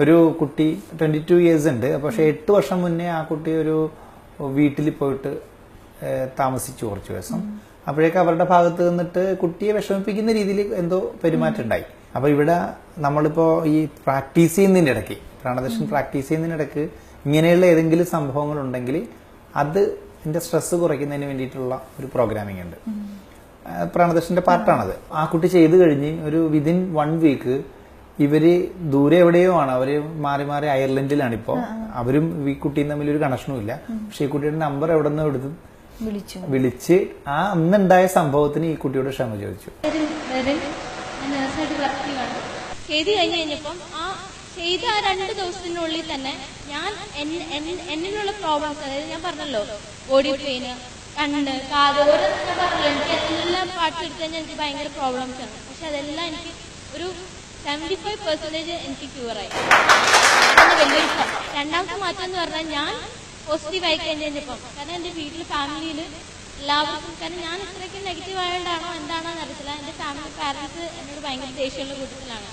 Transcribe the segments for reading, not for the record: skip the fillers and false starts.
ഒരു കുട്ടി 22 ഇയേഴ്സ് ഉണ്ട്. പക്ഷെ 8 വർഷം മുന്നേ ആ കുട്ടി ഒരു വീട്ടിൽ പോയിട്ട് താമസിച്ചു കുറച്ചു ദിവസം. അപ്പോഴേക്ക് അവരുടെ ഭാഗത്ത് നിന്നിട്ട് കുട്ടിയെ വിഷമിപ്പിക്കുന്ന രീതിയിൽ എന്തോ പെരുമാറ്റം ഉണ്ടായി. അപ്പൊ ഇവിടെ നമ്മളിപ്പോ ഈ പ്രാക്ടീസ് ചെയ്യുന്നതിന്റെ ഇടയ്ക്ക്, പ്രാണദർശൻ പ്രാക്ടീസ് ചെയ്യുന്നതിന്റെ ഇടയ്ക്ക് ഇങ്ങനെയുള്ള ഏതെങ്കിലും സംഭവങ്ങൾ ഉണ്ടെങ്കിൽ അത് എന്റെ സ്ട്രെസ് കുറയ്ക്കുന്നതിന് വേണ്ടിയിട്ടുള്ള ഒരു പ്രോഗ്രാമിംഗ് ഉണ്ട്. പ്രാണദർശന്റെ പാർട്ടാണത്. ആ കുട്ടി ചെയ്തു കഴിഞ്ഞ് ഒരു വിതിൻ 1 വീക്ക് ഇവര് ദൂരെ എവിടെയോ ആണ്, അവര് മാറി മാറി അയർലൻഡിലാണിപ്പോ. അവരും ഈ കുട്ടിയും തമ്മിൽ ഒരു കണക്ഷനും ഇല്ല. പക്ഷെ ഈ കുട്ടിയുടെ നമ്പർ എവിടെ നിന്ന് എടുത്ത് വിളിച്ച് ആ അന്നുണ്ടായ സംഭവത്തിന് ഈ കുട്ടിയോട് ക്ഷമ ചോദിച്ചു. ചെയ്ത് കഴിഞ്ഞപ്പം ആ ചെയ്ത ആ 2 ദിവസത്തിനുള്ളിൽ തന്നെ ഞാൻ എന്നിലുള്ള പ്രോബ്ലംസ്, അതായത് ഞാൻ പറഞ്ഞല്ലോ ബോഡി പെയിന്, കണ്ണ്, കാത്, ഓരോ പറഞ്ഞല്ലോ എനിക്ക് എല്ലാ പാർട്സ് എടുത്തു കഴിഞ്ഞാൽ എനിക്ക് ഭയങ്കര പ്രോബ്ലംസ് ആണ്. പക്ഷെ അതെല്ലാം എനിക്ക് ഒരു 75% എനിക്ക് ക്യൂറായി. വലിയൊരു രണ്ടാമത്തെ മാറ്റം എന്ന് പറഞ്ഞാൽ ഞാൻ പോസിറ്റീവ് ആയി കഴിഞ്ഞപ്പം, കാരണം എന്റെ വീട്ടിൽ ഫാമിലിയിൽ എല്ലാവർക്കും, കാരണം ഞാൻ ഇത്രയ്ക്ക് നെഗറ്റീവ് ആയതുകൊണ്ടാണോ എന്താണോ അറിയത്തില്ല, എന്റെ ഫാമിലി പാരന്റ്സ് എന്നോട് ഭയങ്കര ദേഷ്യമുള്ള കൂട്ടത്തിലാണ്.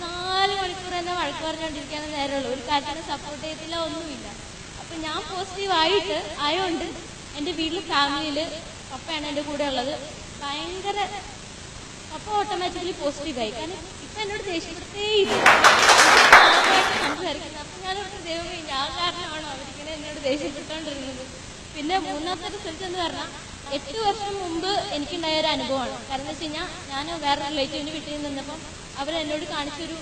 4 മണിക്കൂർ എന്നെ വഴക്ക് പറഞ്ഞുകൊണ്ടിരിക്കാൻ നേരമുള്ളൂ, ഒരു കാര്യത്തിന് സപ്പോർട്ട് ചെയ്യത്തില്ല, ഒന്നുമില്ല. അപ്പൊ ഞാൻ പോസിറ്റീവ് ആയതുകൊണ്ട് എന്റെ വീട്ടിൽ ഫാമിലിയിൽ പപ്പയാണ് എന്റെ കൂടെ ഉള്ളത്. ഭയങ്കര പപ്പ ഓട്ടോമാറ്റിക്കലി പോസിറ്റീവായി. കാരണം ഇപ്പൊ എന്നോട് ദേഷ്യപ്പെട്ടേയില്ല, സംസാരിക്കുന്നത്. അപ്പൊ ഞാൻ ദൈവമേ, ഞാൻ കാരണമാണോ അവരിങ്ങനെ എന്നോട് ദേഷ്യപ്പെട്ടുകൊണ്ടിരുന്നത്. പിന്നെ മൂന്നാമത്തെ റിസൾട്ട് എന്ന് പറഞ്ഞാൽ 8 വർഷം മുമ്പ് എനിക്കുണ്ടായ ഒരു അനുഭവമാണ്. കാരണം എന്ന് വെച്ച് കഴിഞ്ഞാൽ ഞാൻ വേറെ റിലേറ്റീവിന്റെ വീട്ടിൽ നിന്നപ്പം അവരെന്നോട് കാണിച്ചൊരു,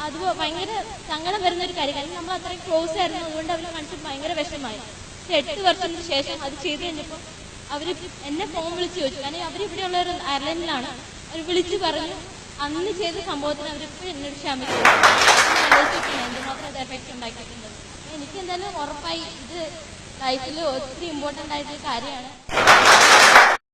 അത് ഭയങ്കര സങ്കടം വരുന്നൊരു കാര്യം. കാരണം നമ്മൾ അത്രയും ക്ലോസ് ആയിരുന്നു, അതുകൊണ്ട് അവർ കാണിച്ച് ഭയങ്കര വിഷമമായി. പക്ഷെ 8 വർഷത്തിന് ശേഷം അത് ചെയ്ത് കഴിഞ്ഞപ്പോൾ അവര് എന്നെ ഫോൺ വിളിച്ച് ചോദിച്ചു. കാരണം അവരിവിടെയുള്ള ഒരു അയർലൻഡിലാണ്. അവർ വിളിച്ചു പറഞ്ഞു അന്ന് ചെയ്ത സംഭവത്തിന് അവരിപ്പോൾ എന്നോട് ക്ഷമിച്ചു. എന്തുമാത്രം അത് എഫക്റ്റ് ഉണ്ടാക്കിയിട്ടുണ്ട്. എനിക്ക് എന്തായാലും ഉറപ്പായി ഇത് ലൈഫിൽ ഒത്തിരി ഇമ്പോർട്ടൻ്റ് ആയിട്ടൊരു കാര്യമാണ്.